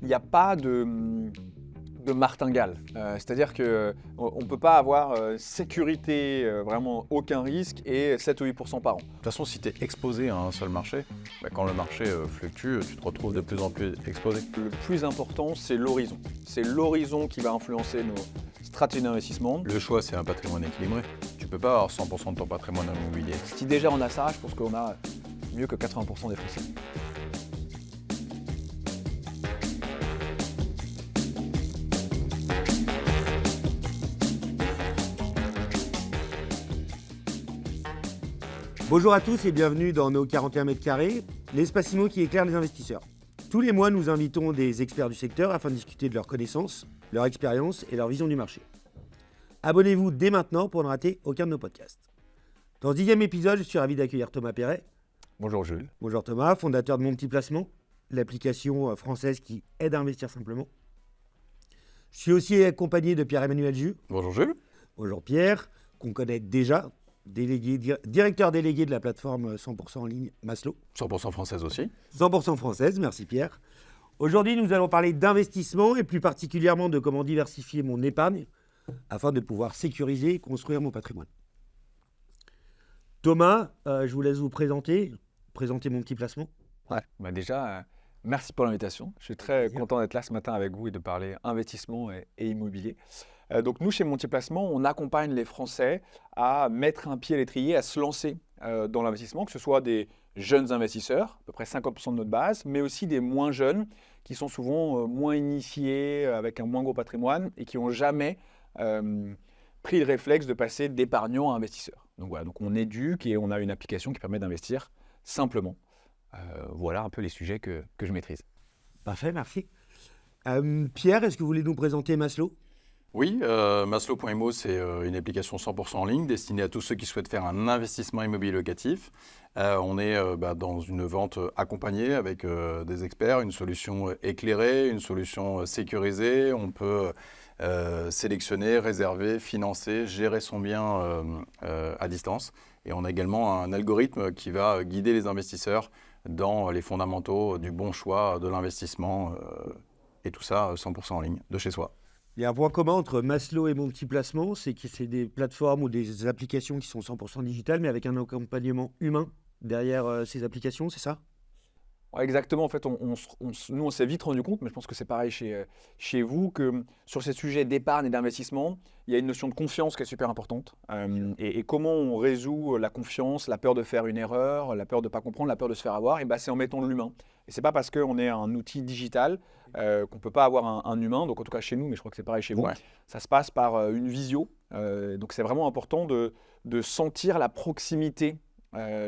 il n'y a pas de martingale. C'est-à-dire qu'on ne peut pas avoir sécurité, vraiment aucun risque et 7 ou 8% par an. De toute façon, si tu es exposé à un seul marché, quand le marché fluctue, tu te retrouves de plus en plus exposé. Le plus important, c'est l'horizon. C'est l'horizon qui va influencer nos stratégies d'investissement. Le choix, c'est un patrimoine équilibré. Tu peux pas avoir 100% de ton patrimoine immobilier. Si déjà on a ça, je pense qu'on a mieux que 80% des Français. Bonjour à tous et bienvenue dans nos 41 mètres carrés, l'espace IMO qui éclaire les investisseurs. Tous les mois, nous invitons des experts du secteur afin de discuter de leurs connaissances, leur expérience et leur vision du marché. Abonnez-vous dès maintenant pour ne rater aucun de nos podcasts. Dans ce 10e épisode, je suis ravi d'accueillir Thomas Perret. Bonjour Jules. Bonjour Thomas, fondateur de Mon Petit Placement, l'application française qui aide à investir simplement. Je suis aussi accompagné de Pierre-Emmanuel Jus. Bonjour Jules. Bonjour Pierre, qu'on connaît déjà, directeur délégué de la plateforme 100% en ligne Maslow. 100% française aussi. 100% française, merci Pierre. Aujourd'hui, nous allons parler d'investissement et plus particulièrement de comment diversifier mon épargne afin de pouvoir sécuriser et construire mon patrimoine. Thomas, je vous laisse vous présenter Mon Petit Placement. Ouais, déjà, merci pour l'invitation. Je suis très content d'être là ce matin avec vous et de parler investissement et immobilier. Donc nous, chez Mon Petit Placement, on accompagne les Français à mettre un pied à l'étrier, à se lancer dans l'investissement, que ce soit des jeunes investisseurs, à peu près 50% de notre base, mais aussi des moins jeunes qui sont souvent moins initiés, avec un moins gros patrimoine et qui n'ont jamais pris le réflexe de passer d'épargnant à investisseur. Donc voilà, donc on éduque et on a une application qui permet d'investir simplement. Voilà un peu les sujets que je maîtrise. Parfait, merci. Pierre, est-ce que vous voulez nous présenter Maslow ? Oui, Maslow.imo, c'est une application 100% en ligne destinée à tous ceux qui souhaitent faire un investissement immobilier locatif. On est dans une vente accompagnée avec des experts, une solution éclairée, une solution sécurisée. On peut sélectionner, réserver, financer, gérer son bien à distance. Et on a également un algorithme qui va guider les investisseurs dans les fondamentaux du bon choix de l'investissement et tout ça 100% en ligne, de chez soi. Il y a un point commun entre Maslow et Mon Petit Placement, c'est que c'est des plateformes ou des applications qui sont 100% digitales, mais avec un accompagnement humain derrière ces applications, c'est ça ? Ouais, exactement, en fait, nous on s'est vite rendu compte, mais je pense que c'est pareil chez vous, que sur ces sujets d'épargne et d'investissement, il y a une notion de confiance qui est super importante. Et comment on résout la confiance, la peur de faire une erreur, la peur de ne pas comprendre, la peur de se faire avoir, et c'est en mettant de l'humain. Et ce n'est pas parce qu'on est un outil digital qu'on ne peut pas avoir un humain, donc en tout cas chez nous, mais je crois que c'est pareil chez vous. Ouais. Ça se passe par une visio, donc c'est vraiment important de sentir la proximité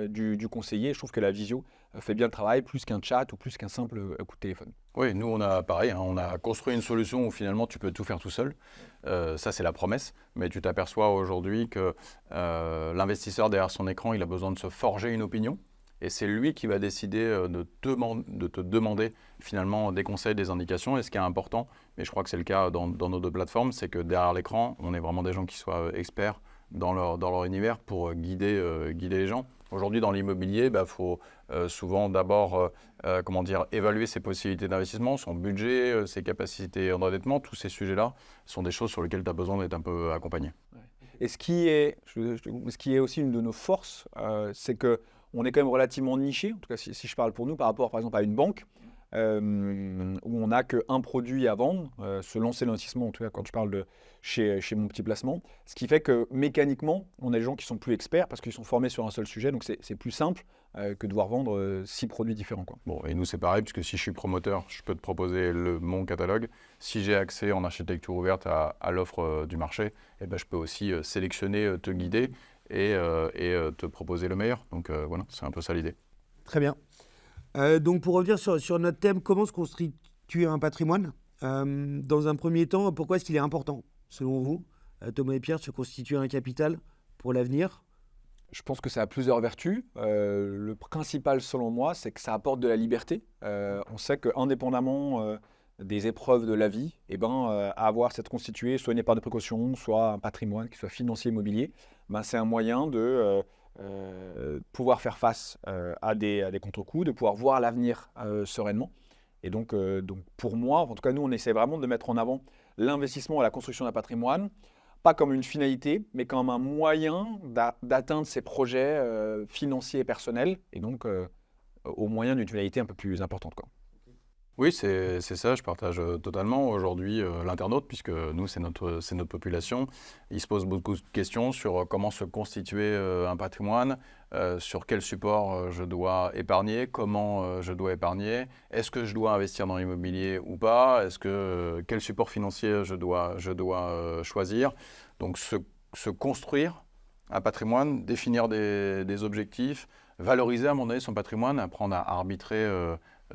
du conseiller. Je trouve que la visio fait bien le travail, plus qu'un chat ou plus qu'un simple coup de téléphone. Oui, nous on a pareil, on a construit une solution où finalement tu peux tout faire tout seul. Ça c'est la promesse, mais tu t'aperçois aujourd'hui que l'investisseur derrière son écran, il a besoin de se forger une opinion. Et c'est lui qui va décider de te demander finalement des conseils, des indications. Et ce qui est important, et je crois que c'est le cas dans nos deux plateformes, c'est que derrière l'écran, on est vraiment des gens qui soient experts dans leur univers pour guider les gens. Aujourd'hui, dans l'immobilier, faut souvent d'abord évaluer ses possibilités d'investissement, son budget, ses capacités d'endettement. Tous ces sujets-là sont des choses sur lesquelles tu as besoin d'être un peu accompagné. Et ce qui est aussi une de nos forces, c'est qu'on est quand même relativement niché, en tout cas si je parle pour nous, par rapport par exemple à une banque, où on n'a qu'un produit à vendre, se lancer l'investissement, en tout cas quand je parle de chez Mon Petit Placement, ce qui fait que mécaniquement, on a des gens qui sont plus experts parce qu'ils sont formés sur un seul sujet, donc c'est plus simple que de devoir vendre 6 produits différents, quoi. Bon, et nous c'est pareil, puisque si je suis promoteur, je peux te proposer mon catalogue. Si j'ai accès en architecture ouverte à l'offre du marché, je peux aussi sélectionner, te guider et te proposer le meilleur. Donc voilà, c'est un peu ça l'idée. Très bien. Donc pour revenir sur notre thème, comment se constitue un patrimoine ? Dans un premier temps, pourquoi est-ce qu'il est important, selon vous, Thomas et Pierre, de se constituer un capital pour l'avenir ? Je pense que ça a plusieurs vertus. Le principal, selon moi, c'est que ça apporte de la liberté. On sait qu'indépendamment des épreuves de la vie, avoir cette constituée, soit une épargne de précaution, soit un patrimoine, qui soit financier immobilier, c'est un moyen de pouvoir faire face à des contre-coups, de pouvoir voir l'avenir sereinement. Et donc pour moi, en tout cas nous, on essaie vraiment de mettre en avant l'investissement et la construction d'un patrimoine, pas comme une finalité, mais comme un moyen d'atteindre ses projets financiers et personnels, et donc au moyen d'une finalité un peu plus importante, quoi. Oui, c'est ça, je partage totalement. Aujourd'hui, l'internaute, puisque nous, c'est notre population, il se pose beaucoup de questions sur comment se constituer un patrimoine, sur quel support je dois épargner, comment je dois épargner, est-ce que je dois investir dans l'immobilier ou pas, quel support financier je dois choisir. Donc, se construire un patrimoine, définir des objectifs, valoriser à un moment donné son patrimoine, apprendre à arbitrer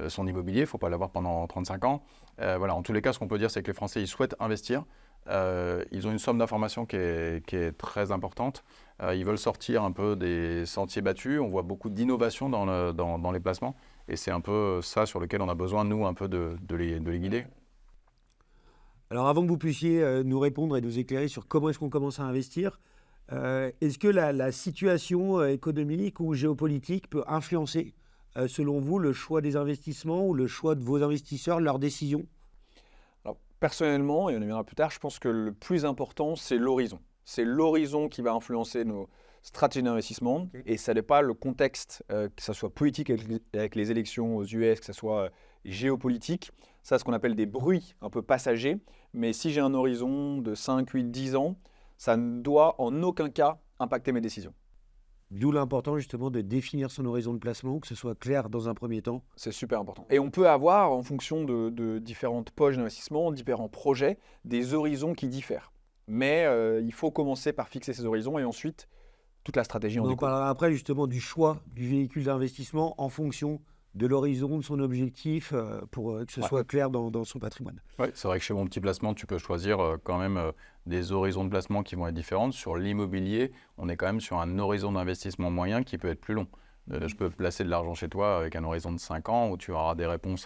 son immobilier, il ne faut pas l'avoir pendant 35 ans. Voilà, en tous les cas, ce qu'on peut dire, c'est que les Français, ils souhaitent investir. Ils ont une somme d'informations qui est très importante. Ils veulent sortir un peu des sentiers battus. On voit beaucoup d'innovation dans les placements. Et c'est un peu ça sur lequel on a besoin, nous, un peu de les guider. Alors avant que vous puissiez nous répondre et nous éclairer sur comment est-ce qu'on commence à investir, est-ce que la situation économique ou géopolitique peut influencer, selon vous, le choix des investissements ou le choix de vos investisseurs, leurs décisions? Alors, personnellement, et on y reviendra plus tard, je pense que le plus important, c'est l'horizon. C'est l'horizon qui va influencer nos stratégies d'investissement. Okay. Et ça n'est pas le contexte, que ce soit politique avec les élections aux US, que ce soit géopolitique. Ça, c'est ce qu'on appelle des bruits un peu passagers. Mais si j'ai un horizon de 5, 8, 10 ans, ça ne doit en aucun cas impacter mes décisions. D'où l'important justement de définir son horizon de placement, que ce soit clair dans un premier temps. C'est super important. Et on peut avoir, en fonction de différentes poches d'investissement, différents projets, des horizons qui diffèrent. Mais il faut commencer par fixer ces horizons et ensuite toute la stratégie en On découle. parlera après justement du choix du véhicule d'investissement en fonction de l'horizon, de son objectif, pour que ce soit clair dans son patrimoine. Oui, c'est vrai que chez Mon Petit Placement, tu peux choisir quand même des horizons de placement qui vont être différents. Sur l'immobilier, on est quand même sur un horizon d'investissement moyen qui peut être plus long. Je peux placer de l'argent chez toi avec un horizon de 5 ans où tu auras des réponses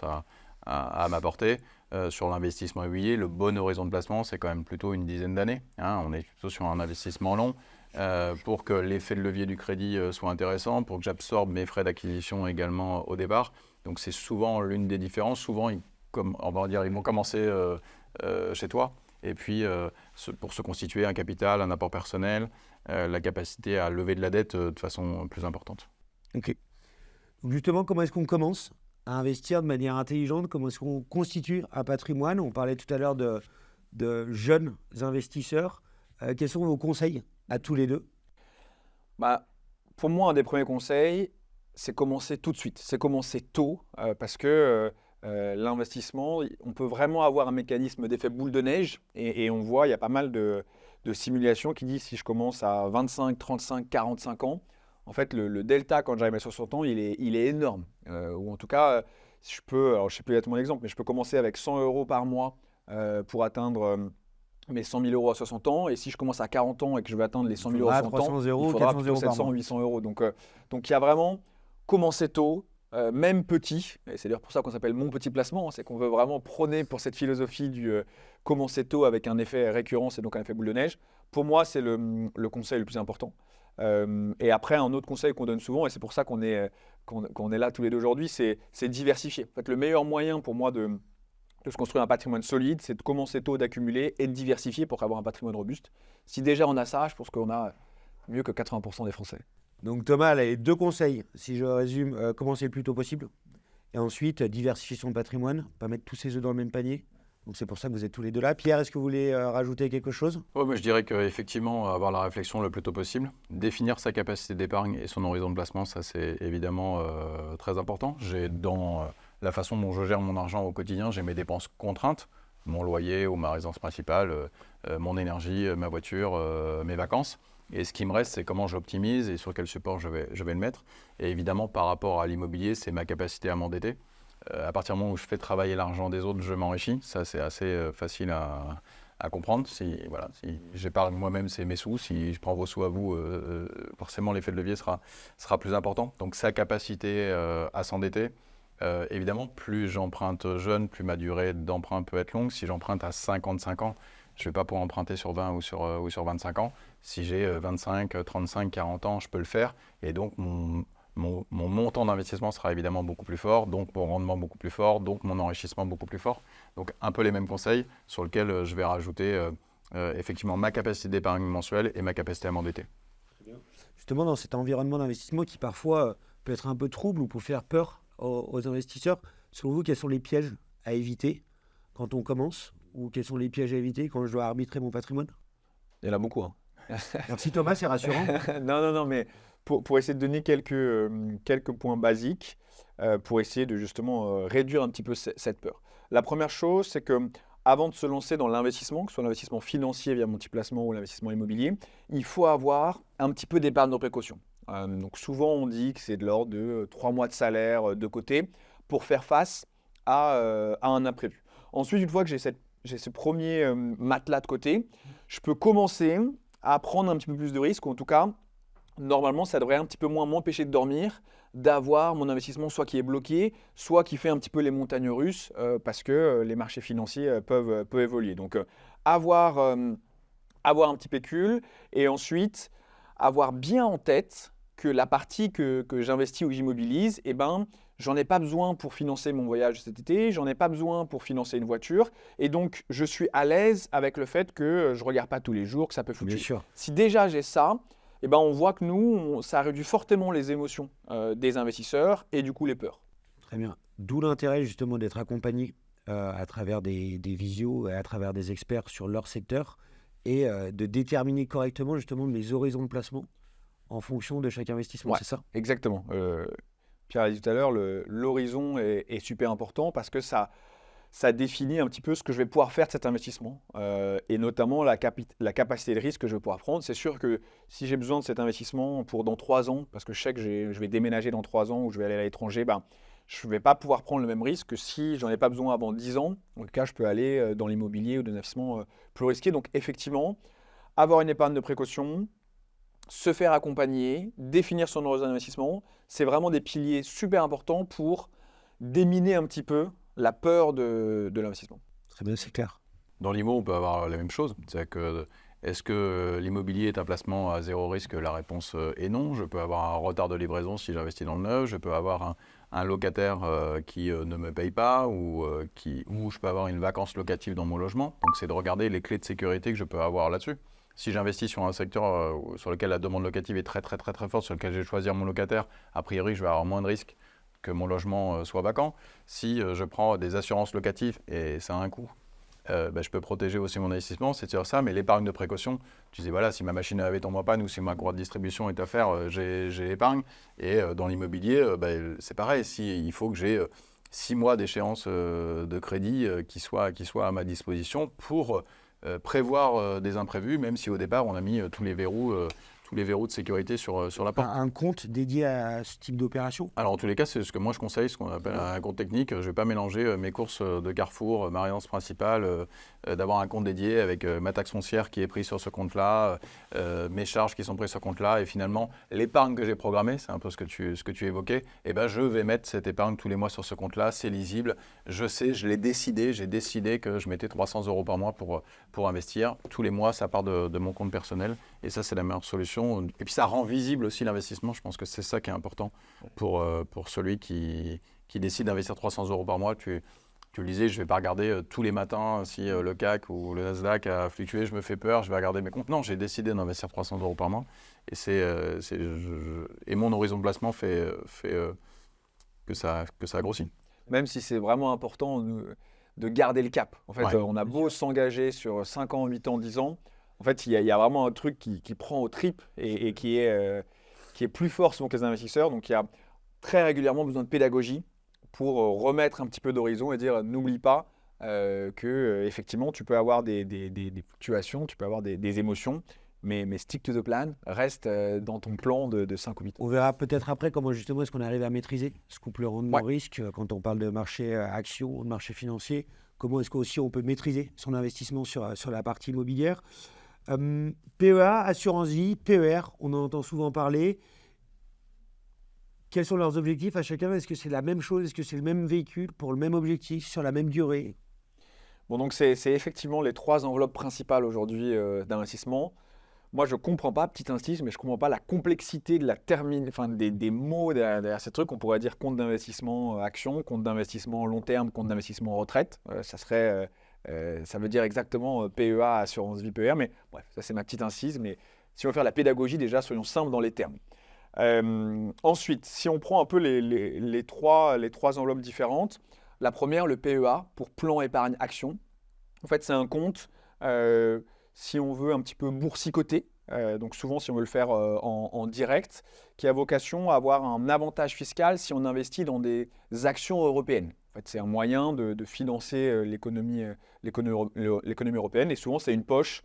à m'apporter. Sur l'investissement immobilier, le bon horizon de placement, c'est quand même plutôt une dizaine d'années. On est plutôt sur un investissement long. Pour que l'effet de levier du crédit soit intéressant, pour que j'absorbe mes frais d'acquisition également au départ. Donc c'est souvent l'une des différences. Souvent, ils vont commencer chez toi. Et puis, pour se constituer un capital, un apport personnel, la capacité à lever de la dette de façon plus importante. Ok. Donc justement, comment est-ce qu'on commence à investir de manière intelligente? Comment est-ce qu'on constitue un patrimoine? On parlait tout à l'heure de jeunes investisseurs. Quels sont vos conseils à tous les deux? Pour moi, un des premiers conseils, c'est commencer tout de suite. C'est commencer tôt parce que l'investissement, on peut vraiment avoir un mécanisme d'effet boule de neige et on voit, il y a pas mal de simulations qui disent si je commence à 25, 35, 45 ans, en fait, le delta quand j'arrive à 60 ans, il est énorme. Ou en tout cas, je ne sais plus exactement l'exemple, mais je peux commencer avec 100 € par mois pour atteindre mes 100 000 € à 60 ans. Et si je commence à 40 ans et que je veux atteindre les 100 000 € à 60 ans, 300 il €, faudra 400 plutôt € par 700 mois. 800 €. Donc il y a vraiment commencer tôt, même petit. Et c'est d'ailleurs pour ça qu'on s'appelle Mon Petit Placement. C'est qu'on veut vraiment prôner pour cette philosophie du commencer tôt avec un effet récurrence et donc un effet boule de neige. Pour moi, c'est le conseil le plus important. Et après, un autre conseil qu'on donne souvent, et c'est pour ça qu'on est là tous les deux aujourd'hui, c'est diversifier. En fait, le meilleur moyen pour moi de se construire un patrimoine solide, c'est de commencer tôt, d'accumuler et de diversifier pour avoir un patrimoine robuste. Si déjà on a ça, je pense qu'on a mieux que 80% des Français. Donc Thomas, les deux conseils, si je résume, commencer le plus tôt possible. Et ensuite, diversifier son patrimoine, pas mettre tous ses œufs dans le même panier. Donc c'est pour ça que vous êtes tous les deux là. Pierre, est-ce que vous voulez rajouter quelque chose? Moi, je dirais qu'effectivement, avoir la réflexion le plus tôt possible, définir sa capacité d'épargne et son horizon de placement, ça c'est évidemment très important. J'ai dans la façon dont je gère mon argent au quotidien, j'ai mes dépenses contraintes, mon loyer ou ma résidence principale, mon énergie, ma voiture, mes vacances. Et ce qui me reste, c'est comment j'optimise et sur quel support je vais le mettre. Et évidemment, par rapport à l'immobilier, c'est ma capacité à m'endetter. À partir du moment où je fais travailler l'argent des autres, je m'enrichis. Ça, c'est assez facile à comprendre. Si j'épargne moi-même, c'est mes sous. Si je prends vos sous à vous, forcément, l'effet de levier sera plus important. Donc, sa capacité à s'endetter. Évidemment, plus j'emprunte jeune, plus ma durée d'emprunt peut être longue. Si j'emprunte à 55 ans, je ne vais pas pouvoir emprunter sur 20 ou sur 25 ans. Si j'ai 25, 35, 40 ans, je peux le faire. Et donc, mon montant d'investissement sera évidemment beaucoup plus fort, donc mon rendement beaucoup plus fort, donc mon enrichissement beaucoup plus fort. Donc un peu les mêmes conseils sur lesquels je vais rajouter effectivement ma capacité d'épargne mensuelle et ma capacité à m'endetter. Justement, dans cet environnement d'investissement qui parfois peut être un peu trouble ou peut faire peur aux investisseurs, selon vous, quels sont les pièges à éviter quand on commence ou quels sont les pièges à éviter quand je dois arbitrer mon patrimoine? Il y en a beaucoup, hein. Merci Thomas, c'est rassurant. Non, mais pour essayer de donner quelques points basiques, pour essayer de justement réduire un petit peu cette peur. La première chose, c'est que avant de se lancer dans l'investissement, que ce soit l'investissement financier via multiplacement ou l'investissement immobilier, il faut avoir un petit peu d'épargne de précaution. Donc souvent, on dit que c'est de l'ordre de 3 mois de salaire de côté pour faire face à un imprévu. Ensuite, une fois que j'ai ce premier matelas de côté, je peux commencer à prendre un petit peu plus de risques, ou en tout cas, normalement, ça devrait un petit peu moins m'empêcher de dormir, d'avoir mon investissement soit qui est bloqué, soit qui fait un petit peu les montagnes russes, parce que les marchés financiers peuvent évoluer. Donc, avoir un petit pécule, et ensuite, avoir bien en tête que la partie que j'investis ou que j'immobilise, eh ben, j'en ai pas besoin pour financer mon voyage cet été, j'en ai pas besoin pour financer une voiture, et donc je suis à l'aise avec le fait que je regarde pas tous les jours, que ça peut Bien fluctuer. sûr. Si déjà j'ai ça, eh ben, on voit que nous, ça réduit fortement les émotions des investisseurs et du coup les peurs. Très bien. D'où l'intérêt justement d'être accompagné à travers des visios et à travers des experts sur leur secteur et de déterminer correctement justement les horizons de placement en fonction de chaque investissement, Ouais. c'est ça? Exactement. Pierre l'a dit tout à l'heure, l'horizon est super important parce que ça définit un petit peu ce que je vais pouvoir faire de cet investissement et notamment la capacité de risque que je vais pouvoir prendre. C'est sûr que si j'ai besoin de cet investissement pour dans 3 ans, parce que je sais que je vais déménager dans 3 ans ou je vais aller à l'étranger, ben, je ne vais pas pouvoir prendre le même risque que si j'en ai pas besoin avant 10 ans. Dans le cas, je peux aller dans l'immobilier ou des investissements plus risqués. Donc effectivement, avoir une épargne de précaution, se faire accompagner, définir son horizon d'investissement, c'est vraiment des piliers super importants pour déminer un petit peu la peur de l'investissement. Très bien, c'est clair. Dans l'IMO, on peut avoir la même chose. C'est-à-dire que est-ce que l'immobilier est un placement à zéro risque? La réponse est non. Je peux avoir un retard de livraison si j'investis dans le neuf. Je peux avoir un locataire qui ne me paye pas ou je peux avoir une vacance locative dans mon logement. Donc, c'est de regarder les clés de sécurité que je peux avoir là-dessus. Si j'investis sur un secteur sur lequel la demande locative est très forte, sur lequel je vais choisir mon locataire, a priori, je vais avoir moins de risques que mon logement soit vacant. Si je prends des assurances locatives et ça a un coût, je peux protéger aussi mon investissement, c'est sûr ça, mais l'épargne de précaution, tu disais voilà, si ma machine à laver tombe en panne ou si ma courroie de distribution est à faire, j'ai l'épargne. Et dans l'immobilier, c'est pareil, il faut que j'ai 6 mois d'échéance de crédit qui soit à ma disposition pour prévoir des imprévus, même si au départ on a mis tous les verrous de sécurité sur la porte. Un compte dédié à ce type d'opération? Alors en tous les cas, c'est ce que moi je conseille, ce qu'on appelle un compte technique. Je ne vais pas mélanger mes courses de Carrefour, ma résidence principale, d'avoir un compte dédié avec ma taxe foncière qui est prise sur ce compte-là, mes charges qui sont prises sur ce compte-là, et finalement l'épargne que j'ai programmée, c'est un peu ce que tu évoquais, et je vais mettre cette épargne tous les mois sur ce compte-là, c'est lisible, je sais, j'ai décidé que je mettais 300 € par mois pour investir. Tous les mois, ça part de mon compte personnel, et ça c'est la meilleure solution. Et puis ça rend visible aussi l'investissement, je pense que c'est ça qui est important pour celui qui décide d'investir 300 € par mois. Tu le disais, je ne vais pas regarder tous les matins si le CAC ou le Nasdaq a fluctué, je me fais peur, je vais regarder mes comptes. Non, j'ai décidé d'investir 300 € par mois et mon horizon de placement fait que ça a grossi. Même si c'est vraiment important de garder le cap. En fait, Ouais. on a beau s'engager sur 5 ans, 8 ans, 10 ans, en fait, il y a vraiment un truc qui prend aux tripes et qui est plus fort souvent que les investisseurs. Donc, il y a très régulièrement besoin de pédagogie pour remettre un petit peu d'horizon et dire n'oublie pas que effectivement tu peux avoir des fluctuations, tu peux avoir des émotions, mais stick to the plan, reste dans ton plan de 5 ou 8 ans. On verra peut-être après comment justement est-ce qu'on arrive à maîtriser ce couple rendement Ouais. risque quand on parle de marché action, de marché financier. Comment est-ce qu'aussi on peut maîtriser son investissement sur la partie immobilière. PEA, assurance vie, PER, on en entend souvent parler. Quels sont leurs objectifs à chacun? Est-ce que c'est la même chose? Est-ce que c'est le même véhicule pour le même objectif sur la même durée? Bon, donc c'est effectivement les 3 enveloppes principales aujourd'hui d'investissement. moi, je comprends pas, petit insiste, mais je comprends pas la complexité de enfin, des mots derrière ces trucs. On pourrait dire compte d'investissement action, compte d'investissement long terme, compte d'investissement retraite. Ça veut dire exactement PEA, assurance vie PER. Mais bref, ça c'est ma petite incise. Mais si on veut faire la pédagogie, déjà, soyons simples dans les termes. Ensuite, si on prend un peu les trois enveloppes différentes, la première, le PEA, pour plan épargne action. En fait, c'est un compte, si on veut, un petit peu boursicoté. Donc souvent, si on veut le faire en direct, qui a vocation à avoir un avantage fiscal si on investit dans des actions européennes. En fait, c'est un moyen de financer l'économie européenne. Et souvent, c'est une poche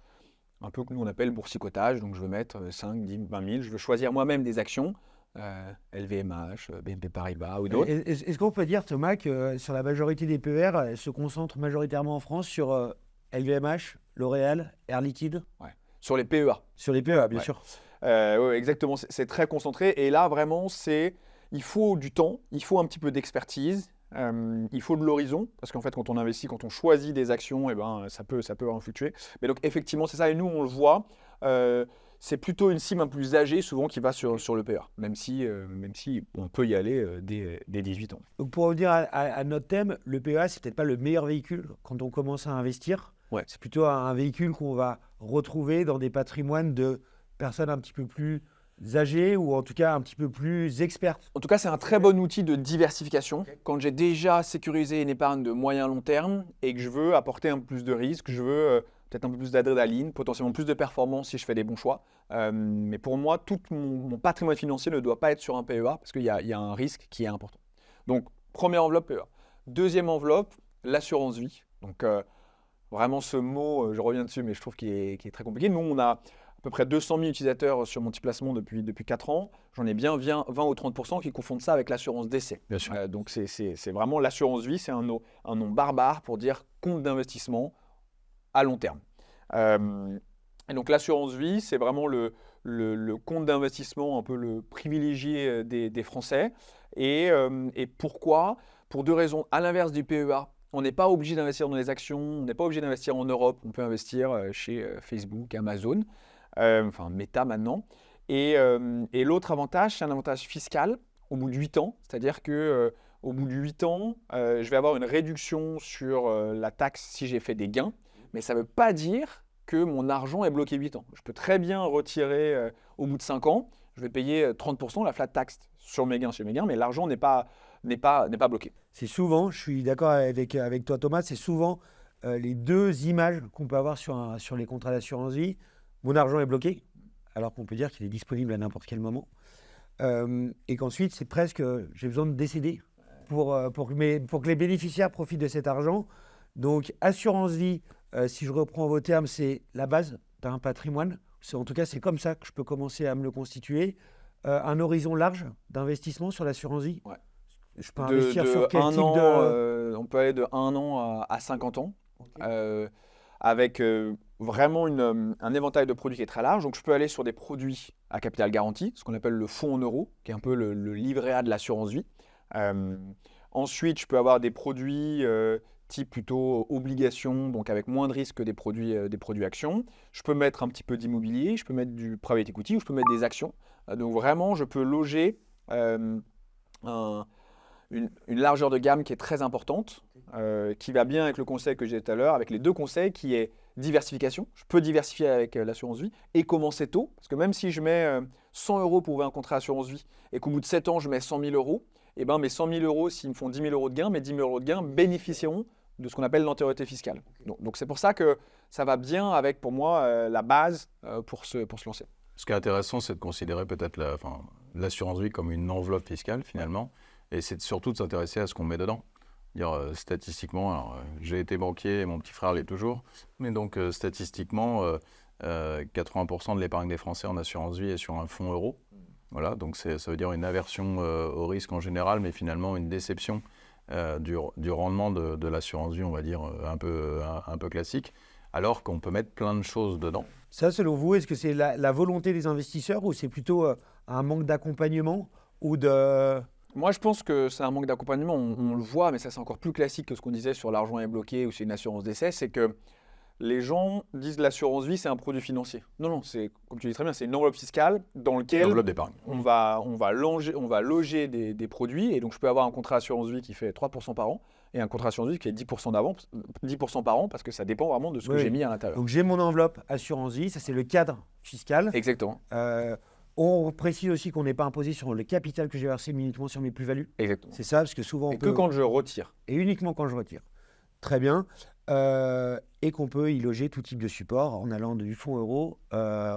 un peu que nous on appelle boursicotage. Donc je veux mettre 5, 10, 20 000. Je veux choisir moi-même des actions, LVMH, BNP Paribas ou d'autres. Est-ce qu'on peut dire, Thomas, que sur la majorité des PER, elles se concentrent majoritairement en France sur LVMH, L'Oréal, Air Liquide? Ouais. Sur les PEA. Sur les PEA, bien Ouais. sûr. Ouais, exactement, c'est très concentré. Et là, vraiment, il faut du temps, il faut un petit peu d'expertise, il faut de l'horizon. Parce qu'en fait, quand on investit, quand on choisit des actions, eh ben, ça peut en fluctuer. Mais donc, effectivement, c'est ça. Et nous, on le voit. C'est plutôt une cible un peu plus âgée, souvent, qui va sur le PEA. Même si on peut y aller dès 18 ans. Donc pour revenir à notre thème, le PEA, c'est peut-être pas le meilleur véhicule quand on commence à investir. Ouais. C'est plutôt un véhicule qu'on va retrouver dans des patrimoines de personnes un petit peu plus âgées ou en tout cas un petit peu plus expertes. En tout cas, c'est un très bon outil de diversification. Quand j'ai déjà sécurisé une épargne de moyen long terme et que je veux apporter un peu plus de risque, je veux peut-être un peu plus d'adrénaline, potentiellement plus de performance si je fais des bons choix. Mais pour moi, tout mon patrimoine financier ne doit pas être sur un PEA parce qu'il y a un risque qui est important. Donc, première enveloppe PEA. Deuxième enveloppe, l'assurance vie. Donc, vraiment ce mot, je reviens dessus, mais je trouve qu'il est très compliqué. Nous, on a à peu près 200 000 utilisateurs sur mon petit placement depuis 4 ans. J'en ai bien 20 ou 30% qui confondent ça avec l'assurance décès. Bien sûr. Donc, c'est vraiment l'assurance vie, c'est un nom barbare pour dire compte d'investissement à long terme. Et donc, l'assurance vie, c'est vraiment le compte d'investissement un peu le privilégié des Français. Et pourquoi? Pour 2 raisons. À l'inverse du PEA, on n'est pas obligé d'investir dans les actions, on n'est pas obligé d'investir en Europe, on peut investir chez Facebook, Amazon, enfin Meta maintenant. Et l'autre avantage, c'est un avantage fiscal au bout de 8 ans, c'est-à-dire que au bout de 8 ans, je vais avoir une réduction sur la taxe si j'ai fait des gains, mais ça ne veut pas dire que mon argent est bloqué 8 ans. Je peux très bien retirer au bout de 5 ans, je vais payer 30% la flat tax sur mes gains, mais l'argent n'est pas bloqué. C'est souvent, je suis d'accord avec toi Thomas, c'est souvent les 2 images qu'on peut avoir sur les contrats d'assurance vie. Mon argent est bloqué, alors qu'on peut dire qu'il est disponible à n'importe quel moment. Et qu'ensuite, c'est presque, j'ai besoin de décéder pour que les bénéficiaires profitent de cet argent. Donc, assurance vie, si je reprends vos termes, c'est la base d'un patrimoine. En tout cas, c'est comme ça que je peux commencer à me le constituer. Un horizon large d'investissement sur l'assurance vie. Ouais. Je peux investir sur quel type on peut aller de 1 an à 50 ans, okay. Avec vraiment un éventail de produits qui est très large. Donc je peux aller sur des produits à capital garanti, ce qu'on appelle le fonds en euros, qui est un peu le livret A de l'assurance vie. Ensuite, je peux avoir des produits type plutôt obligations, donc avec moins de risques que des produits actions. Je peux mettre un petit peu d'immobilier, je peux mettre du private equity ou je peux mettre des actions. Donc vraiment, je peux loger une largeur de gamme qui est très importante, qui va bien avec le conseil que j'ai tout à l'heure, avec les 2 conseils qui est diversification. Je peux diversifier avec l'assurance vie et commencer tôt, parce que même si je mets 100 € pour ouvrir un contrat assurance vie et qu'au bout de 7 ans, je mets 100 000 €, et ben mes 100 000 €, s'ils me font 10 000 € de gain, mes 10 000 € de gain bénéficieront de ce qu'on appelle l'antériorité fiscale. Donc c'est pour ça que ça va bien avec, pour moi, la base pour se lancer. Ce qui est intéressant, c'est de considérer peut-être l'assurance vie comme une enveloppe fiscale finalement, et c'est surtout de s'intéresser à ce qu'on met dedans. Statistiquement, alors, j'ai été banquier et mon petit frère l'est toujours, mais donc statistiquement, 80% de l'épargne des Français en assurance vie est sur un fonds euro. Voilà, donc ça veut dire une aversion au risque en général, mais finalement une déception du rendement de l'assurance vie, on va dire un peu classique, alors qu'on peut mettre plein de choses dedans. Ça, selon vous, est-ce que c'est la volonté des investisseurs ou c'est plutôt un manque d'accompagnement ou de... Moi, je pense que c'est un manque d'accompagnement. On le voit, mais ça, c'est encore plus classique que ce qu'on disait sur l'argent est bloqué ou c'est une assurance décès. C'est que les gens disent l'assurance vie, c'est un produit financier. Non, non, c'est, comme tu dis très bien, c'est une enveloppe fiscale dans laquelle Enveloppe d'épargne. on va loger des produits. Et donc, je peux avoir un contrat assurance vie qui fait 3% par an et un contrat assurance vie qui est 10% par an parce que ça dépend vraiment de ce que Oui. j'ai mis à l'intérieur. Donc j'ai mon enveloppe assurance vie, ça c'est le cadre fiscal. Exactement. On précise aussi qu'on n'est pas imposé sur le capital que j'ai versé, mais uniquement sur mes plus-values. Exactement. C'est ça, parce que souvent on Et peut... que quand je retire. Et uniquement quand je retire. Très bien. Et qu'on peut y loger tout type de support en allant du fonds euro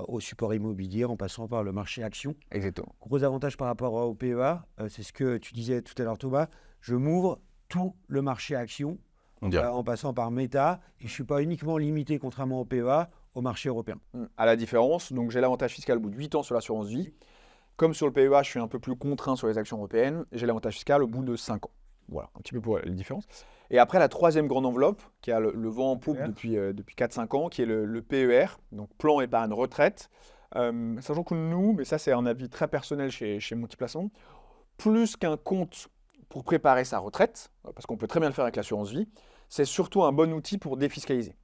au support immobilier en passant par le marché action. Exactement. Gros avantage par rapport au PEA, c'est ce que tu disais tout à l'heure Thomas, je m'ouvre tout le marché action en passant par Meta et je ne suis pas uniquement limité, contrairement au PEA, au marché européen. À la différence, donc j'ai l'avantage fiscal au bout de 8 ans sur l'assurance vie. Comme sur le PEA, je suis un peu plus contraint sur les actions européennes. J'ai l'avantage fiscal au bout de 5 ans. Voilà, un petit peu pour les différences. Et après, la troisième grande enveloppe, qui a le vent en poupe depuis 4-5 ans, qui est le PER, donc plan épargne retraite. Sachant que nous, mais ça c'est un avis très personnel chez Multiplaçon, plus qu'un compte pour préparer sa retraite, parce qu'on peut très bien le faire avec l'assurance vie, c'est surtout un bon outil pour défiscaliser.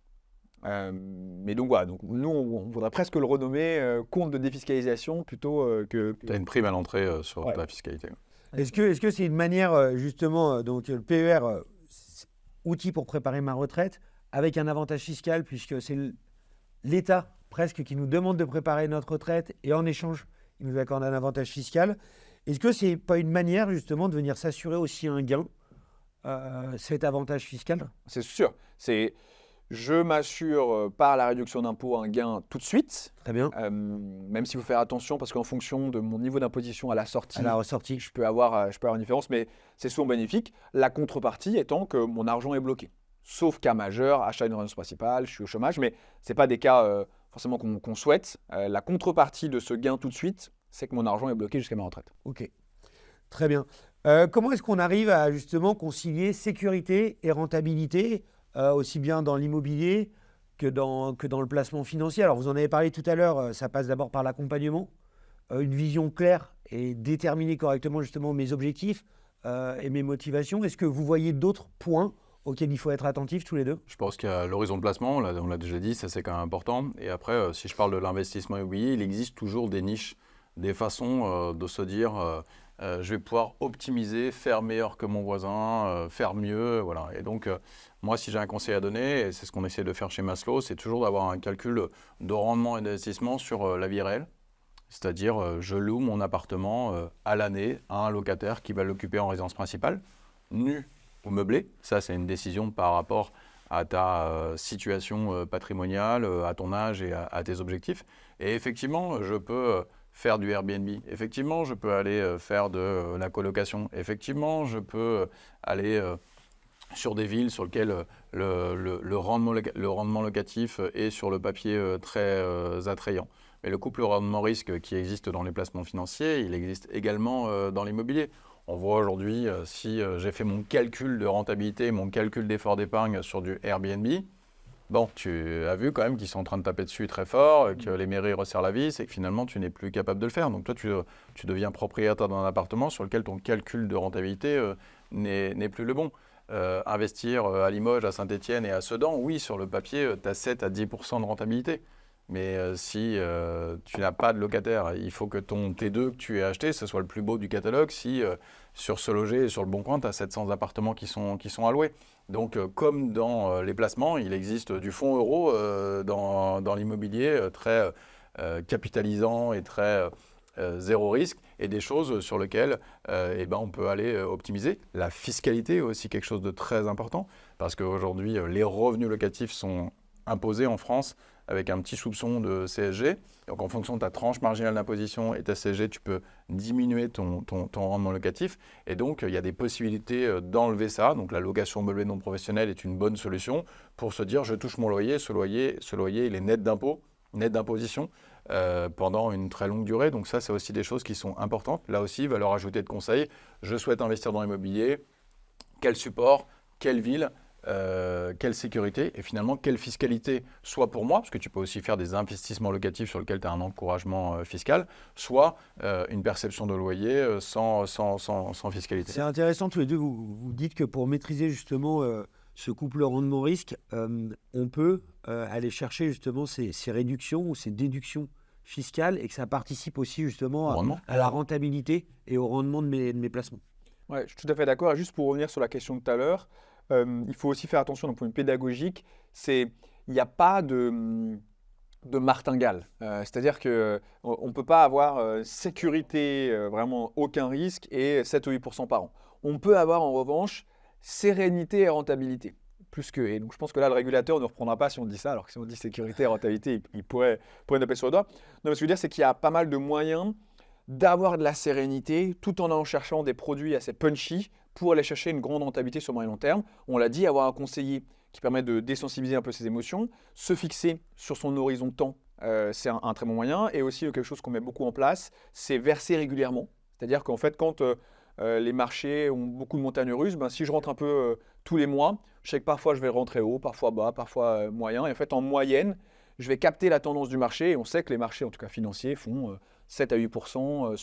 Mais donc voilà, donc nous on voudrait presque le renommer compte de défiscalisation plutôt que... Tu as une prime à l'entrée sur Ouais. ta fiscalité. Est-ce que c'est une manière justement, donc le PER, outil pour préparer ma retraite, avec un avantage fiscal, puisque c'est l'État presque qui nous demande de préparer notre retraite et en échange, il nous accorde un avantage fiscal. Est-ce que c'est pas une manière justement de venir s'assurer aussi un gain, cet avantage fiscal? C'est sûr, je m'assure par la réduction d'impôt un gain tout de suite, Très bien. même s'il faut faire attention parce qu'en fonction de mon niveau d'imposition à la sortie, À la ressortie. je peux avoir une différence, mais c'est souvent bénéfique. La contrepartie étant que mon argent est bloqué. Sauf cas majeur, achat d'une résidence principale, je suis au chômage, mais ce n'est pas des cas forcément qu'on souhaite. La contrepartie de ce gain tout de suite, c'est que mon argent est bloqué jusqu'à ma retraite. Ok, très bien. Comment est-ce qu'on arrive à justement concilier sécurité et rentabilité, aussi bien dans l'immobilier que dans le placement financier? Alors vous en avez parlé tout à l'heure, ça passe d'abord par l'accompagnement, une vision claire et déterminer correctement justement mes objectifs et mes motivations. Est-ce que vous voyez d'autres points auxquels il faut être attentif tous les deux? Je pense qu'il y a l'horizon de placement, on l'a déjà dit, ça c'est quand même important. Et après, si je parle de l'investissement immobilier, il existe toujours des niches, des façons de se dire je vais pouvoir optimiser, faire meilleur que mon voisin, faire mieux. Voilà. Et donc, moi, si j'ai un conseil à donner, et c'est ce qu'on essaie de faire chez Maslow, c'est toujours d'avoir un calcul de rendement et d'investissement sur la vie réelle. C'est-à-dire, je loue mon appartement à l'année à un locataire qui va l'occuper en résidence principale, nu ou meublé. Ça, c'est une décision par rapport à ta situation patrimoniale, à ton âge et à tes objectifs. Et effectivement, je peux faire du Airbnb. Effectivement, je peux aller faire de la colocation. Effectivement, je peux aller sur des villes sur lesquelles le rendement locatif est sur le papier très attrayant. Mais le couple rendement-risque qui existe dans les placements financiers, il existe également dans l'immobilier. On voit aujourd'hui, si j'ai fait mon calcul de rentabilité, mon calcul d'effort d'épargne sur du Airbnb, bon, tu as vu quand même qu'ils sont en train de taper dessus très fort, que les mairies resserrent la vis et que finalement tu n'es plus capable de le faire. Donc toi, tu deviens propriétaire d'un appartement sur lequel ton calcul de rentabilité n'est plus le bon. Investir à Limoges, à Saint-Étienne et à Sedan, oui, sur le papier, tu as 7 à 10% de rentabilité. Mais si tu n'as pas de locataire, il faut que ton T2 que tu aies acheté, ce soit le plus beau du catalogue. Si sur Se Loger et sur Le Bon Coin, tu as 700 appartements qui sont alloués. Donc, comme dans les placements, il existe du fonds euro dans l'immobilier très capitalisant et très zéro risque, et des choses sur lesquelles on peut aller optimiser. La fiscalité est aussi quelque chose de très important, parce qu'aujourd'hui, les revenus locatifs sont imposés en France avec un petit soupçon de CSG. Donc, en fonction de ta tranche marginale d'imposition et ta CSG, tu peux diminuer ton rendement locatif. Et donc, il y a des possibilités d'enlever ça. Donc, la location meublée non professionnelle est une bonne solution pour se dire, je touche mon loyer. Ce loyer, il est net d'impôt, net d'imposition pendant une très longue durée. Donc, ça, c'est aussi des choses qui sont importantes. Là aussi, valeur ajoutée de conseil. Je souhaite investir dans l'immobilier. Quel support? Quelle ville? Quelle sécurité et finalement quelle fiscalité, soit pour moi, parce que tu peux aussi faire des investissements locatifs sur lesquels tu as un encouragement fiscal, soit une perception de loyer sans fiscalité. C'est intéressant tous les deux, vous dites que pour maîtriser justement ce couple rendement-risque, on peut aller chercher justement ces réductions ou ces déductions fiscales et que ça participe aussi justement à la rentabilité et au rendement de mes placements. Ouais, je suis tout à fait d'accord. Et juste pour revenir sur la question de tout à l'heure, il faut aussi faire attention d'un point de vue pédagogique. Il n'y a pas de martingale. C'est-à-dire qu'on ne peut pas avoir sécurité, vraiment aucun risque et 7 ou 8% par an. On peut avoir en revanche sérénité et rentabilité. Et donc je pense que là, le régulateur ne reprendra pas si on dit ça, alors que si on dit sécurité et rentabilité, il pourrait taper sur le doigt. Non, mais ce que je veux dire, c'est qu'il y a pas mal de moyens d'avoir de la sérénité tout en cherchant des produits assez punchy pour aller chercher une grande rentabilité sur moyen long terme. On l'a dit, avoir un conseiller qui permet de désensibiliser un peu ses émotions, se fixer sur son horizon de temps, c'est un très bon moyen. Et aussi quelque chose qu'on met beaucoup en place, c'est verser régulièrement. C'est-à-dire qu'en fait, quand les marchés ont beaucoup de montagnes russes, si je rentre un peu tous les mois, je sais que parfois je vais rentrer haut, parfois bas, parfois moyen. Et en fait, en moyenne, je vais capter la tendance du marché. Et on sait que les marchés, en tout cas financiers, font 7 à 8%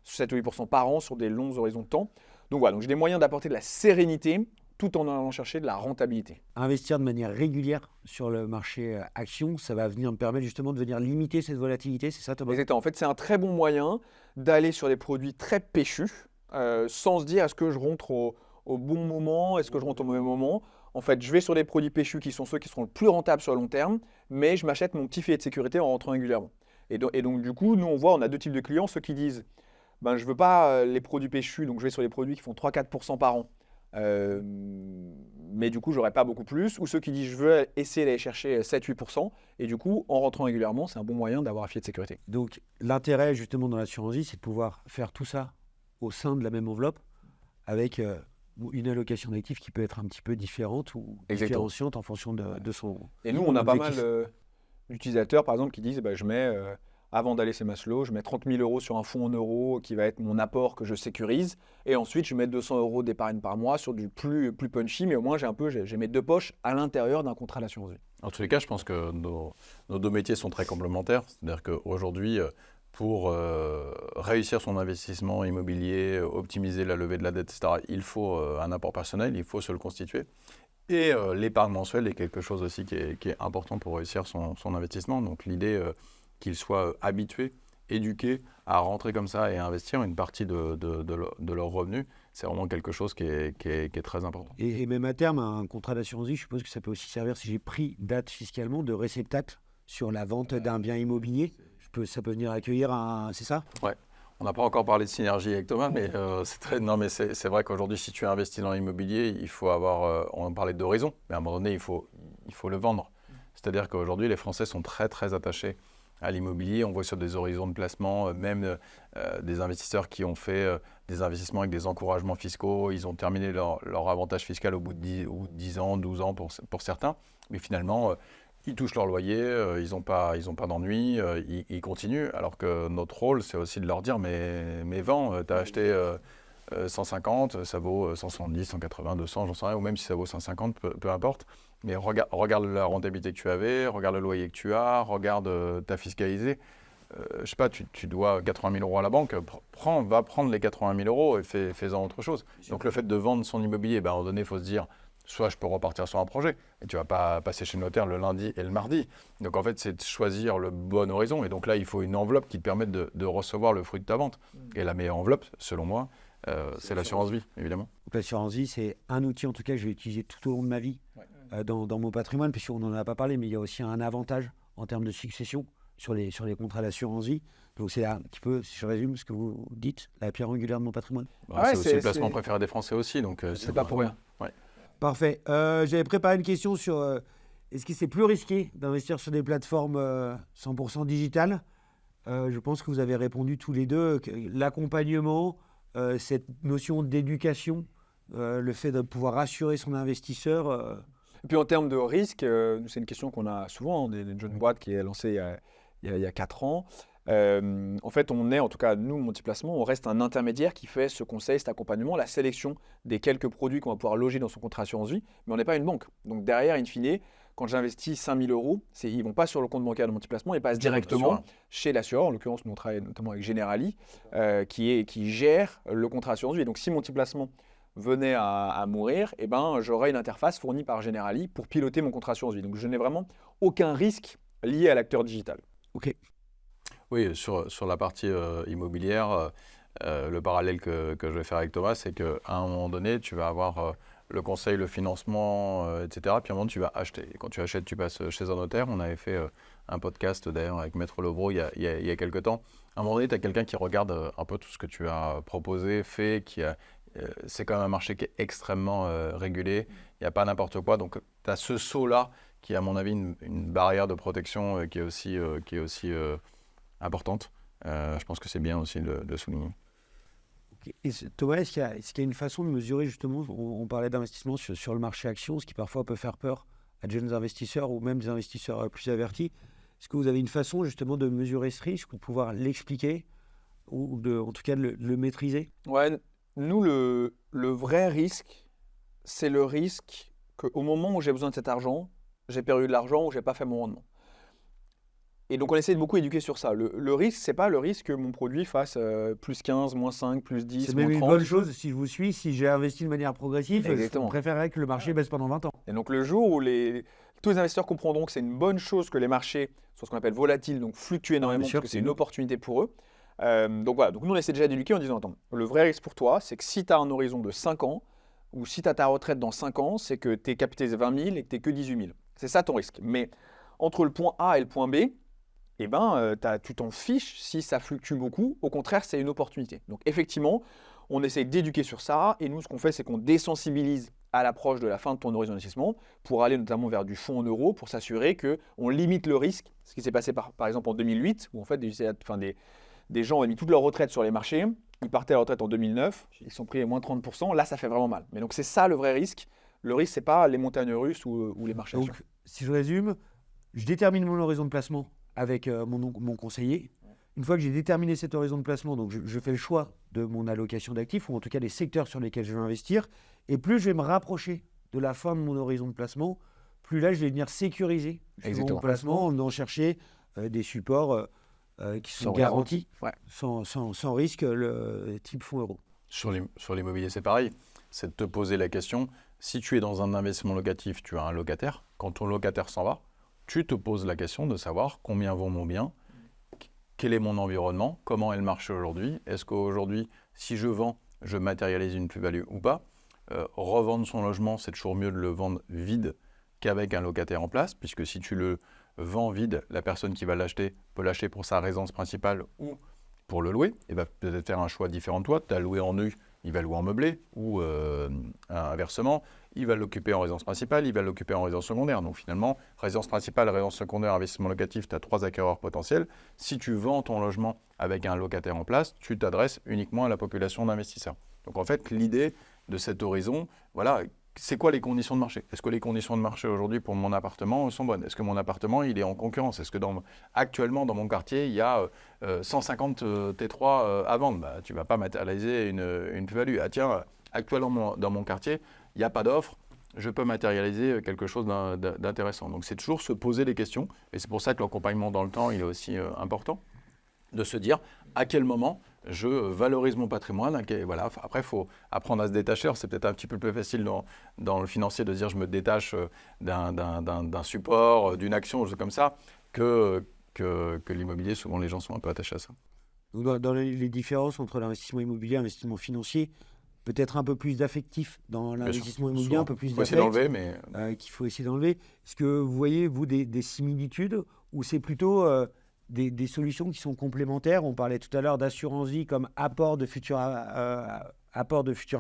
7 ou 8% par an sur des longs horizons de temps. Donc voilà, donc j'ai des moyens d'apporter de la sérénité tout en allant chercher de la rentabilité. Investir de manière régulière sur le marché action, ça va venir me permettre justement de venir limiter cette volatilité, c'est ça Thomas? Exactement. En fait, c'est un très bon moyen d'aller sur des produits très péchus sans se dire est-ce que je rentre au bon moment, est-ce que je rentre au mauvais moment. En fait, je vais sur des produits péchus qui sont ceux qui seront le plus rentables sur le long terme, mais je m'achète mon petit filet de sécurité en rentrant régulièrement. Et donc, du coup, nous, on a deux types de clients. Ceux qui disent je ne veux pas les produits péchus, donc je vais sur les produits qui font 3-4% par an. Mais du coup, je n'aurai pas beaucoup plus. Ou ceux qui disent je veux essayer d'aller chercher 7-8%. Et du coup, en rentrant régulièrement, c'est un bon moyen d'avoir un filet de sécurité. Donc, l'intérêt justement dans l'assurance vie, c'est de pouvoir faire tout ça au sein de la même enveloppe avec une allocation d'actifs qui peut être un petit peu différente ou différenciante en fonction de son. Et nous, on a pas mal d'utilisateurs, par exemple, qui disent je mets, avant d'aller chez Maslow, je mets 30 000 € sur un fonds en euros qui va être mon apport que je sécurise. Et ensuite, je mets 200 € d'épargne par mois sur du plus punchy, mais au moins, j'ai mes deux poches à l'intérieur d'un contrat d'assurance vie. En tous les cas, je pense que nos deux métiers sont très complémentaires. C'est-à-dire qu'aujourd'hui, pour réussir son investissement immobilier, optimiser la levée de la dette, etc., il faut un apport personnel, il faut se le constituer. Et l'épargne mensuelle est quelque chose aussi qui est important pour réussir son investissement. Donc l'idée qu'ils soient habitués, éduqués à rentrer comme ça et à investir une partie de leurs revenus, c'est vraiment quelque chose qui est très important. Et même à terme, un contrat d'assurance vie, je suppose que ça peut aussi servir, si j'ai pris date fiscalement, de réceptacle sur la vente d'un bien immobilier. Ça peut venir accueillir c'est ça? Ouais. On n'a pas encore parlé de synergie avec Thomas, mais c'est vrai qu'aujourd'hui, si tu investis dans l'immobilier, il faut avoir, on parlait d'horizon, mais à un moment donné, il faut le vendre. C'est-à-dire qu'aujourd'hui, les Français sont très, très attachés à l'immobilier. On voit sur des horizons de placement, même des investisseurs qui ont fait des investissements avec des encouragements fiscaux. Ils ont terminé leur avantage fiscal au bout de 10 ans, 12 ans pour certains. Mais finalement, ils touchent leur loyer, ils n'ont pas d'ennui, ils continuent. Alors que notre rôle, c'est aussi de leur dire mais vends, tu as acheté 150, ça vaut 170, 180, 200, j'en sais rien, ou même si ça vaut 150, peu importe. Mais regarde la rentabilité que tu avais, regarde le loyer que tu as, regarde ta fiscalisée. Je sais pas, tu dois 80 000 € à la banque, va prendre les 80 000 € et fais-en autre chose. Donc le fait de vendre son immobilier, à un moment donné, il faut se dire, soit je peux repartir sur un projet, et tu ne vas pas passer chez le notaire le lundi et le mardi. Donc en fait, c'est de choisir le bon horizon. Et donc là, il faut une enveloppe qui te permette de recevoir le fruit de ta vente. Et la meilleure enveloppe, selon moi, c'est l'assurance vie, évidemment. Donc l'assurance vie, c'est un outil en tout cas que je vais utiliser tout au long de ma vie dans mon patrimoine, puisqu'on n'en a pas parlé, mais il y a aussi un avantage en termes de succession sur les contrats d'assurance vie. Donc c'est un petit peu, si je résume ce que vous dites, la pierre angulaire de mon patrimoine. C'est aussi le placement préféré des Français aussi. Donc c'est pas pour rien. Ouais. Parfait. J'avais préparé une question sur est-ce que c'est plus risqué d'investir sur des plateformes 100% digitales? Je pense que vous avez répondu tous les deux. L'accompagnement, cette notion d'éducation, le fait de pouvoir rassurer son investisseur. Et puis en termes de risque, c'est une question qu'on a souvent, une jeune boîte qui est lancée il y a 4 ans. En fait, en tout cas, nous, Multiplacement, on reste un intermédiaire qui fait ce conseil, cet accompagnement, la sélection des quelques produits qu'on va pouvoir loger dans son contrat assurance vie, mais on n'est pas une banque. Donc derrière, in fine, quand j'investis 5 000 €, ils ne vont pas sur le compte bancaire de Multiplacement, ils passent directement chez l'assureur. En l'occurrence, nous, on travaille notamment avec Generali, qui gère le contrat assurance vie. Et donc si Multiplacement venait à mourir, eh ben, j'aurais une interface fournie par Generali pour piloter mon contrat assurance vie. Donc je n'ai vraiment aucun risque lié à l'acteur digital. Ok. Oui, sur la partie immobilière, le parallèle que je vais faire avec Thomas, c'est qu'à un moment donné, tu vas avoir le conseil, le financement, etc. Puis à un moment, tu vas acheter. Et quand tu achètes, tu passes chez un notaire. On avait fait un podcast d'ailleurs avec Maître Lebro il y a quelques temps. À un moment donné, tu as quelqu'un qui regarde un peu tout ce que tu as proposé, fait, c'est quand même un marché qui est extrêmement régulé. Il n'y a pas n'importe quoi. Donc, tu as ce saut-là qui est, à mon avis, une barrière de protection qui est aussi importante. Je pense que c'est bien aussi de le souligner. Et Thomas, est-ce qu'il y a une façon de mesurer justement, on parlait d'investissement sur le marché action, ce qui parfois peut faire peur à de jeunes investisseurs ou même des investisseurs plus avertis. Est-ce que vous avez une façon justement de mesurer ce risque ou de pouvoir l'expliquer ou en tout cas de le maîtriser? Ouais, nous, le vrai risque, c'est le risque qu'au moment où j'ai besoin de cet argent, j'ai perdu de l'argent ou j'ai pas fait mon rendement. Et donc on essaie de beaucoup éduquer sur ça. Le risque, c'est pas le risque que mon produit fasse plus 15, moins 5, plus 10, C'est moins même une 30. bonne chose si je vous suis, si j'ai investi de manière progressive, Exactement. je préférerais que le marché baisse pendant 20 ans. Et donc le jour où tous les investisseurs comprendront que c'est une bonne chose que les marchés soient ce qu'on appelle volatiles, donc fluctuent énormément, bien sûr, parce que c'est c'est une bien. opportunité pour eux. Donc voilà, donc nous on essaie déjà d'éduquer en disant, attends, le vrai risque pour toi, c'est que si tu as un horizon de 5 ans, ou si tu as ta retraite dans 5 ans, c'est que tu es capitalisé 20 000 et que tu n'es que 18 000. C'est ça ton risque. Mais entre le point A et le point B, eh ben, tu t'en fiches si ça fluctue beaucoup. Au contraire, c'est une opportunité. Donc effectivement, on essaie d'éduquer sur ça. Et nous, ce qu'on fait, c'est qu'on désensibilise à l'approche de la fin de ton horizon d'investissement pour aller notamment vers du fonds en euros pour s'assurer qu'on limite le risque. Ce qui s'est passé par exemple en 2008, où en fait des gens ont mis toute leur retraite sur les marchés. Ils partaient à la retraite en 2009. Ils sont pris à moins 30%. Là, ça fait vraiment mal. Mais donc c'est ça le vrai risque. Le risque, ce n'est pas les montagnes russes ou les marchés actions. Donc, si je résume, je détermine mon horizon de placement avec mon conseiller. Une fois que j'ai déterminé cet horizon de placement, donc je fais le choix de mon allocation d'actifs, ou en tout cas des secteurs sur lesquels je vais investir. Et plus je vais me rapprocher de la fin de mon horizon de placement, plus là, je vais venir sécuriser mon placement en venant chercher des supports qui sont garantis, Ouais. sans risque, le type fonds euro. Sur l'immobilier, c'est pareil. C'est de te poser la question, si tu es dans un investissement locatif, tu as un locataire. Quand ton locataire s'en va, tu te poses la question de savoir combien vaut mon bien, quel est mon environnement, comment est le marché aujourd'hui, est-ce qu'aujourd'hui, si je vends, je matérialise une plus-value ou pas. Revendre son logement, c'est toujours mieux de le vendre vide qu'avec un locataire en place, puisque si tu le vends vide, la personne qui va l'acheter peut l'acheter pour sa résidence principale ou pour le louer, et va peut-être faire un choix différent de toi. Tu as loué en nu, il va louer en meublé, ou inversement, il va l'occuper en résidence principale, il va l'occuper en résidence secondaire. Donc finalement, résidence principale, résidence secondaire, investissement locatif, tu as 3 acquéreurs potentiels. Si tu vends ton logement avec un locataire en place, tu t'adresses uniquement à la population d'investisseurs. Donc en fait, l'idée de cet horizon, voilà, c'est quoi les conditions de marché? Est-ce que les conditions de marché aujourd'hui pour mon appartement sont bonnes? Est-ce que mon appartement il est en concurrence? Est-ce que actuellement dans mon quartier il y a 150 T3 à vendre? Bah, tu ne vas pas matérialiser une plus-value. Ah tiens, actuellement dans mon quartier, il n'y a pas d'offre, je peux matérialiser quelque chose d'intéressant. Donc c'est toujours se poser les questions et c'est pour ça que l'accompagnement dans le temps il est aussi important de se dire à quel moment je valorise mon patrimoine. Voilà. Après, il faut apprendre à se détacher. C'est peut-être un petit peu plus facile dans le financier de dire je me détache d'un support, d'une action, des choses comme ça, que l'immobilier. Souvent, les gens sont un peu attachés à ça. Donc, dans les différences entre l'investissement immobilier et l'investissement financier, peut-être un peu plus d'affectif dans l'investissement immobilier, un peu plus d'affect. Il faut essayer d'enlever, mais... qu'il faut essayer d'enlever. Est-ce que vous voyez, vous, des similitudes ou c'est plutôt... Des solutions qui sont complémentaires? On parlait tout à l'heure d'assurance vie comme apport de futur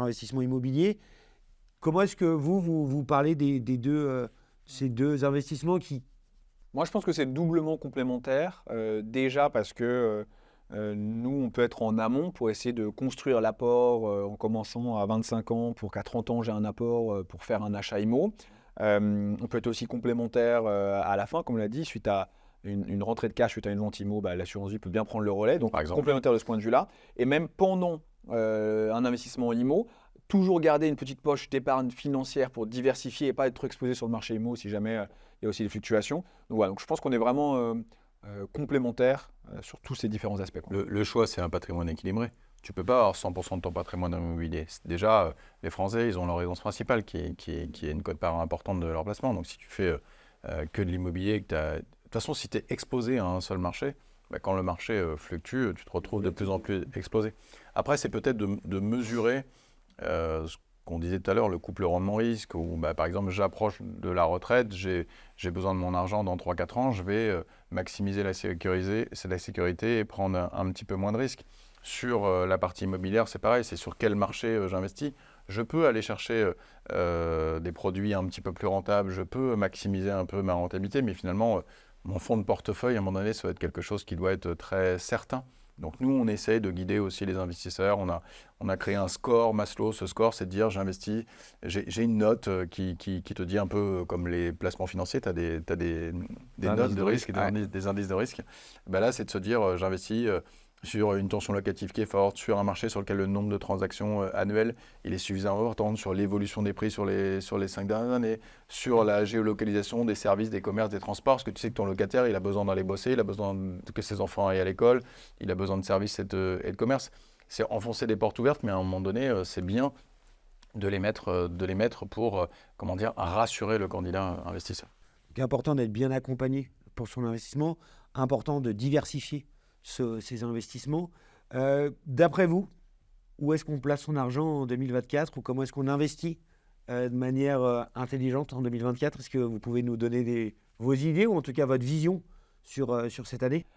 investissement immobilier. Comment est-ce que vous parlez ces deux investissements qui... Moi, je pense que c'est doublement complémentaire. Déjà parce que nous, on peut être en amont pour essayer de construire l'apport en commençant à 25 ans pour qu'à 30 ans, j'ai un apport pour faire un achat IMO. On peut être aussi complémentaire à la fin, comme on l'a dit, suite à une rentrée de cash suite à une vente IMO, l'assurance vie peut bien prendre le relais, donc complémentaire de ce point de vue-là. Et même pendant un investissement IMO, toujours garder une petite poche d'épargne financière pour diversifier et pas être trop exposé sur le marché IMO si jamais il y a aussi des fluctuations. Donc, voilà, donc je pense qu'on est vraiment complémentaires sur tous ces différents aspects. Le choix, c'est un patrimoine équilibré. tu ne peux pas avoir 100% de ton patrimoine immobilier. Déjà, les Français, ils ont leur résidence principale qui est une quote-part importante de leur placement. Donc, si tu fais que de l'immobilier, de toute façon, si tu es exposé à un seul marché, quand le marché fluctue, tu te retrouves de plus en plus exposé. Après, c'est peut-être de mesurer ce qu'on disait tout à l'heure, le couple rendement-risque, où par exemple, j'approche de la retraite, j'ai besoin de mon argent dans 3-4 ans, je vais maximiser la sécurité et prendre un petit peu moins de risques. Sur la partie immobilière, c'est pareil, c'est sur quel marché j'investis. Je peux aller chercher des produits un petit peu plus rentables, je peux maximiser un peu ma rentabilité, mais finalement, mon fonds de portefeuille, à un moment donné, ça va être quelque chose qui doit être très certain. Donc nous, on essaye de guider aussi les investisseurs. On a créé un score Maslow. Ce score, c'est de dire j'investis. J'ai une note qui te dit un peu comme les placements financiers. Tu as des notes de risque, des indices de risque. Là, c'est de se dire j'investis sur une tension locative qui est forte, sur un marché sur lequel le nombre de transactions annuelles il est suffisamment important, sur l'évolution des prix sur les 5 dernières années, sur la géolocalisation des services, des commerces, des transports, parce que tu sais que ton locataire, il a besoin d'aller bosser, il a besoin que ses enfants aillent à l'école, il a besoin de services et de commerce. C'est enfoncer des portes ouvertes, mais à un moment donné, c'est bien de les mettre pour rassurer le candidat investisseur. C'est important d'être bien accompagné pour son investissement, important de diversifier ces investissements. D'après vous, où est-ce qu'on place son argent en 2024 ou comment est-ce qu'on investit de manière intelligente en 2024 ? Est-ce que vous pouvez nous donner vos idées ou en tout cas votre vision sur cette année ?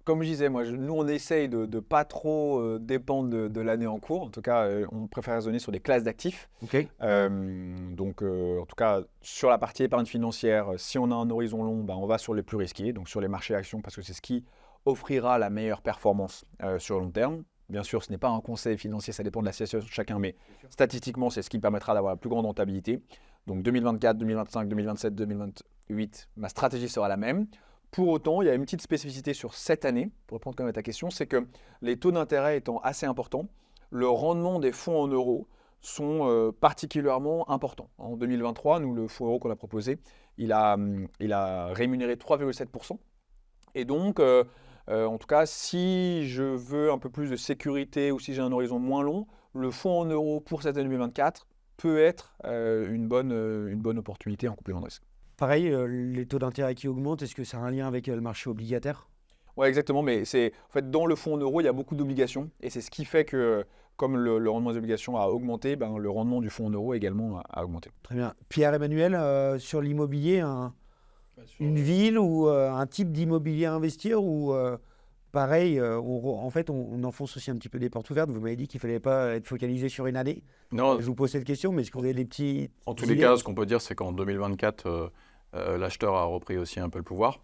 Comme je disais, nous on essaye de ne pas trop dépendre de l'année en cours. En tout cas, on préfère raisonner sur des classes d'actifs. Okay. Donc, en tout cas, sur la partie épargne financière, si on a un horizon long, on va sur les plus risqués, donc sur les marchés actions, parce que c'est ce qui offrira la meilleure performance sur le long terme. Bien sûr, ce n'est pas un conseil financier, ça dépend de la situation de chacun, mais statistiquement, c'est ce qui permettra d'avoir la plus grande rentabilité. Donc 2024, 2025, 2027, 2028, ma stratégie sera la même. Pour autant, il y a une petite spécificité sur cette année, pour répondre quand même à ta question, c'est que les taux d'intérêt étant assez importants, le rendement des fonds en euros sont particulièrement importants. En 2023, nous, le fonds euro qu'on a proposé, il a rémunéré 3,7%. Et donc, en tout cas, si je veux un peu plus de sécurité ou si j'ai un horizon moins long, le fonds en euros pour cette année 2024 peut être une bonne opportunité en complément de risque. Pareil, les taux d'intérêt qui augmentent, est-ce que ça a un lien avec le marché obligataire ? Oui, exactement, mais en fait, dans le fonds en euros, il y a beaucoup d'obligations et c'est ce qui fait que, comme le rendement des obligations a augmenté, le rendement du fonds en euros également a augmenté. Très bien. Pierre-Emmanuel, sur l'immobilier, une ville ou un type d'immobilier à investir ou pareil, en fait, on enfonce aussi un petit peu des portes ouvertes. Vous m'avez dit qu'il ne fallait pas être focalisé sur une année. Non. Je vous pose cette question, mais est-ce que vous avez des petits... En tous les cas, ce qu'on peut dire, c'est qu'en 2024, l'acheteur a repris aussi un peu le pouvoir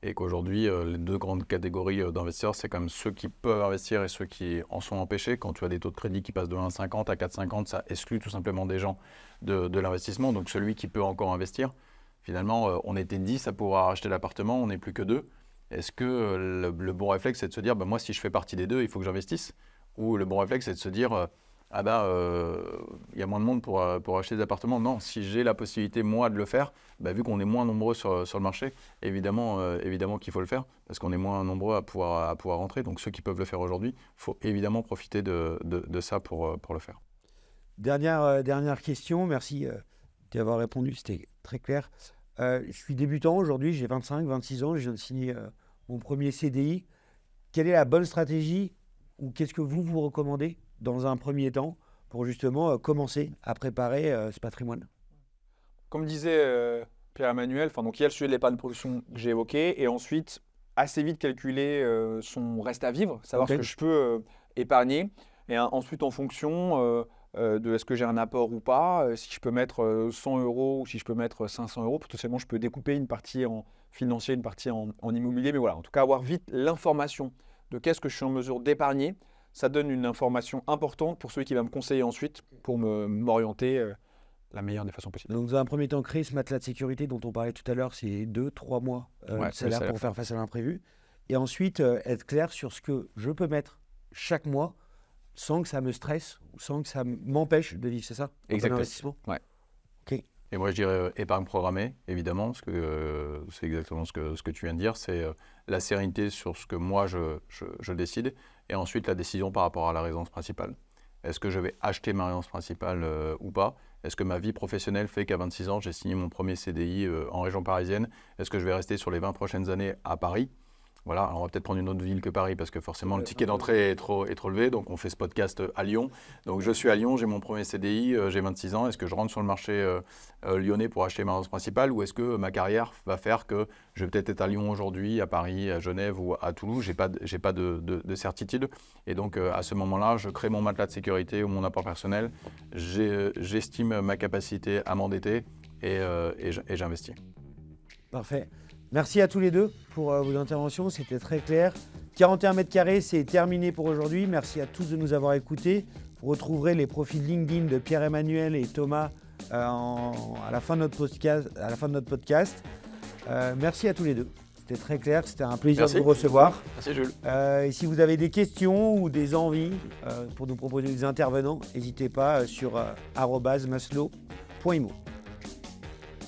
et qu'aujourd'hui, les deux grandes catégories d'investisseurs, c'est comme ceux qui peuvent investir et ceux qui en sont empêchés. Quand tu as des taux de crédit qui passent de 1,50 à 4,50, ça exclut tout simplement des gens de l'investissement. Donc celui qui peut encore investir, finalement, on était 10 à pouvoir acheter l'appartement, on n'est plus que 2. Est-ce que le bon réflexe, c'est de se dire, moi, si je fais partie des deux, il faut que j'investisse ? Ou le bon réflexe, c'est de se dire, y a moins de monde pour acheter des appartements. Non, si j'ai la possibilité, moi, de le faire, vu qu'on est moins nombreux sur le marché, évidemment qu'il faut le faire, parce qu'on est moins nombreux à pouvoir rentrer. Donc, ceux qui peuvent le faire aujourd'hui, il faut évidemment profiter de ça pour le faire. Dernière question, merci d'avoir répondu, c'était très clair. Je suis débutant aujourd'hui, j'ai 25-26 ans, je viens de signer mon premier CDI. Quelle est la bonne stratégie ou qu'est-ce que vous recommandez dans un premier temps pour justement commencer à préparer ce patrimoine ? Comme disait Pierre-Emmanuel, donc il y a le sujet de l'épargne de production que j'ai évoqué et ensuite assez vite calculer son reste à vivre, savoir ce que je peux épargner et ensuite en fonction de est-ce que j'ai un apport ou pas, si je peux mettre 100 € ou si je peux mettre 500 €, potentiellement je peux découper une partie en financier, une partie en immobilier, mais voilà, en tout cas avoir vite l'information de qu'est-ce que je suis en mesure d'épargner, ça donne une information importante pour celui qui va me conseiller ensuite pour m'orienter la meilleure des façons possibles. Donc dans un premier temps, créer ce matelas de sécurité dont on parlait tout à l'heure, c'est 2-3 mois de salaire pour faire face à l'imprévu. Et ensuite, être clair sur ce que je peux mettre chaque mois sans que ça me stresse ou sans que ça m'empêche de vivre, c'est ça ? Exactement. Ouais. Ok, Et moi, je dirais épargne programmée, évidemment, parce que c'est exactement ce que tu viens de dire. C'est la sérénité sur ce que moi, je décide. Et ensuite, la décision par rapport à la résidence principale. Est-ce que je vais acheter ma résidence principale ou pas? Est-ce que ma vie professionnelle fait qu'à 26 ans, j'ai signé mon premier CDI en région parisienne? Est-ce que je vais rester sur les 20 prochaines années à Paris? Voilà, alors on va peut-être prendre une autre ville que Paris parce que forcément le ticket d'entrée est trop élevé. Donc on fait ce podcast à Lyon. Donc je suis à Lyon, j'ai mon premier CDI, j'ai 26 ans. Est-ce que je rentre sur le marché lyonnais pour acheter ma résidence principale ou est-ce que ma carrière va faire que je vais peut-être être à Lyon aujourd'hui, à Paris, à Genève ou à Toulouse? J'ai pas de certitude. Et donc à ce moment-là, je crée mon matelas de sécurité ou mon apport personnel. J'estime ma capacité à m'endetter et j'investis. Parfait. Merci à tous les deux pour vos interventions, c'était très clair. 41 mètres carrés, c'est terminé pour aujourd'hui. Merci à tous de nous avoir écoutés. Vous retrouverez les profils LinkedIn de Pierre-Emmanuel et Thomas à la fin de notre podcast. Merci à tous les deux. C'était très clair, c'était un plaisir de vous recevoir. Merci Jules. Et si vous avez des questions ou des envies pour nous proposer des intervenants, n'hésitez pas sur @maslow.imo.